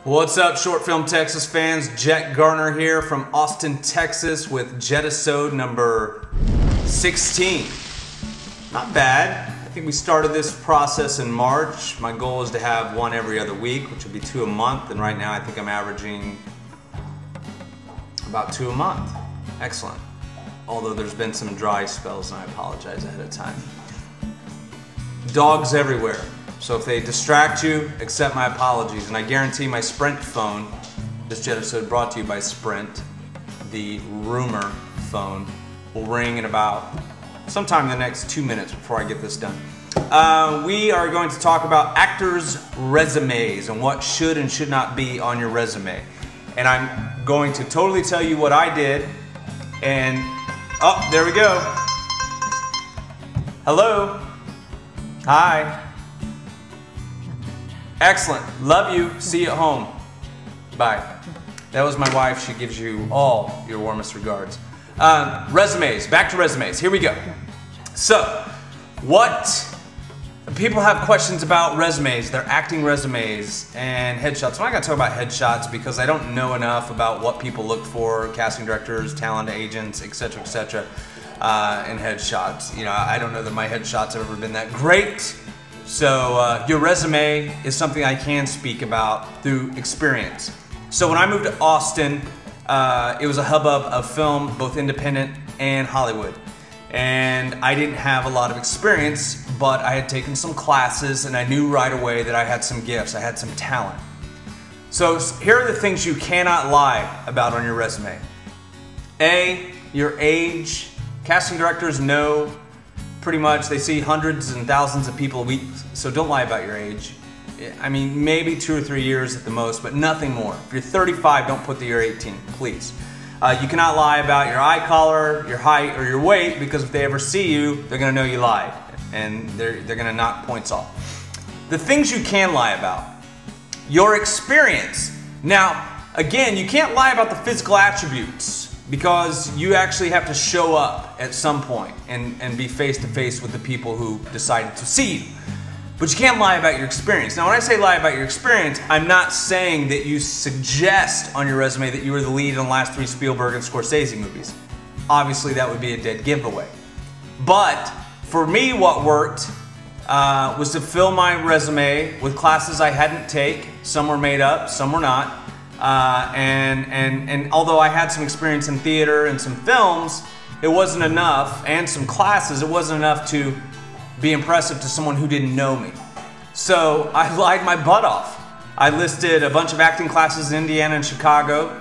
What's up, Short Film Texas fans? Jett Garner here from Austin, Texas with Jettisode number 16. Not bad. I think we started this process in March. My goal is to have one every other week, which would be 2 a month, and right now I think I'm averaging about 2 a month. Excellent. Although there's been some dry spells, and I apologize ahead of time. Dogs everywhere. So if they distract you, accept my apologies. And I guarantee my Sprint phone, this Jettisode brought to you by Sprint, the rumor phone, will ring in about sometime in the next 2 minutes before I get this done. We are going to talk about actors' resumes and what should and should not be on your resume. And I'm going to totally tell you what I did. And, oh, there we go. Hello. Hi. Excellent. Love you. See you at home. Bye. That was my wife. She gives you all your warmest regards. Resumes. Back to resumes. Here we go. So, people have questions about resumes, their acting resumes and headshots. I'm not going to talk about headshots because I don't know enough about what people look for, casting directors, talent agents, etc., etc., in headshots. You know, I don't know that my headshots have ever been that great. So your resume is something I can speak about through experience. So when I moved to Austin, it was a hubbub of film, both independent and Hollywood. And I didn't have a lot of experience, but I had taken some classes and I knew right away that I had some gifts, I had some talent. So here are the things you cannot lie about on your resume. A, your age. Casting directors know pretty much, they see hundreds and thousands of people a week, so don't lie about your age. I mean, maybe 2 or 3 years at the most, but nothing more. If you're 35, don't put that you're 18, please. You cannot lie about your eye color, your height, or your weight, because if they ever see you, they're gonna know you lied, and they're gonna knock points off. The things you can lie about. Your experience. Now, again, you can't lie about the physical attributes, because you actually have to show up at some point and be face to face with the people who decided to see you. But you can't lie about your experience. Now when I say lie about your experience, I'm not saying that you suggest on your resume that you were the lead in the last 3 Spielberg and Scorsese movies. Obviously that would be a dead giveaway. But for me what worked was to fill my resume with classes I hadn't taken. Some were made up, some were not. And although I had some experience in theater and some films, it wasn't enough, and some classes, it wasn't enough to be impressive to someone who didn't know me. So I lied my butt off. I listed a bunch of acting classes in Indiana and Chicago.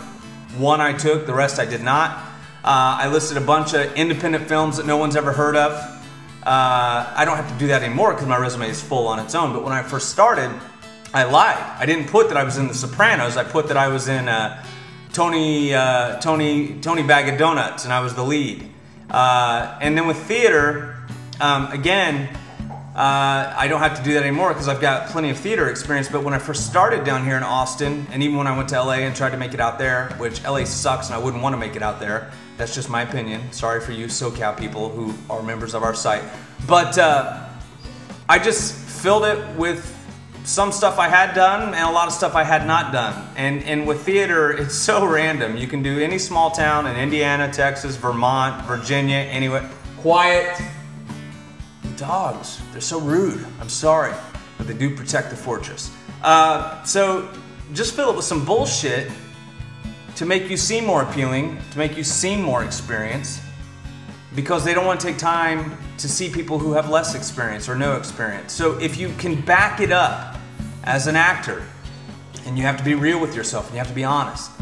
One I took, the rest I did not. I listed a bunch of independent films that no one's ever heard of. I don't have to do that anymore because my resume is full on its own, but when I first started, I lied. I didn't put that I was in The Sopranos. I put that I was in Tony Bag of Donuts, and I was the lead. And then with theater, again, I don't have to do that anymore because I've got plenty of theater experience. But when I first started down here in Austin, and even when I went to LA and tried to make it out there, which LA sucks and I wouldn't want to make it out there. That's just my opinion. Sorry for you SoCal people who are members of our site. But I just filled it with some stuff I had done and a lot of stuff I had not done. And with theater, it's so random. You can do any small town in Indiana, Texas, Vermont, Virginia, anywhere. Quiet. Dogs, they're so rude. I'm sorry, but they do protect the fortress. So just fill it with some bullshit to make you seem more appealing, to make you seem more experienced, because they don't want to take time to see people who have less experience or no experience. So if you can back it up as an actor, and you have to be real with yourself and you have to be honest,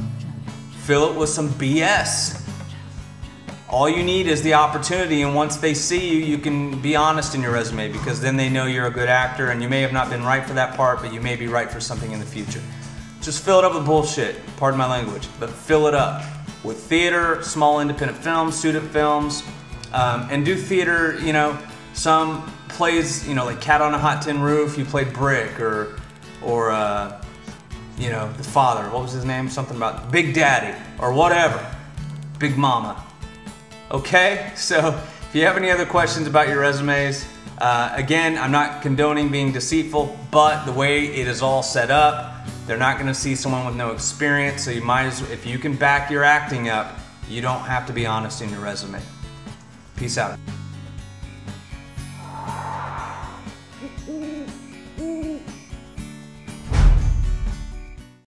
fill it with some BS. All you need is the opportunity, and once they see you, you can be honest in your resume, because then they know you're a good actor, and you may have not been right for that part, but you may be right for something in the future. Just fill it up with bullshit, pardon my language, but fill it up with theater, small independent films, student films, and do theater, you know, some plays, you know, like Cat on a Hot Tin Roof, you played Brick, or you know, The Father, what was his name? Something about Big Daddy, or whatever, Big Mama. Okay, so if you have any other questions about your resumes, again, I'm not condoning being deceitful, but the way it is all set up, They're not going to see someone with no experience, so you might as well, if you can back your acting up, you don't have to be honest in your resume. Peace out.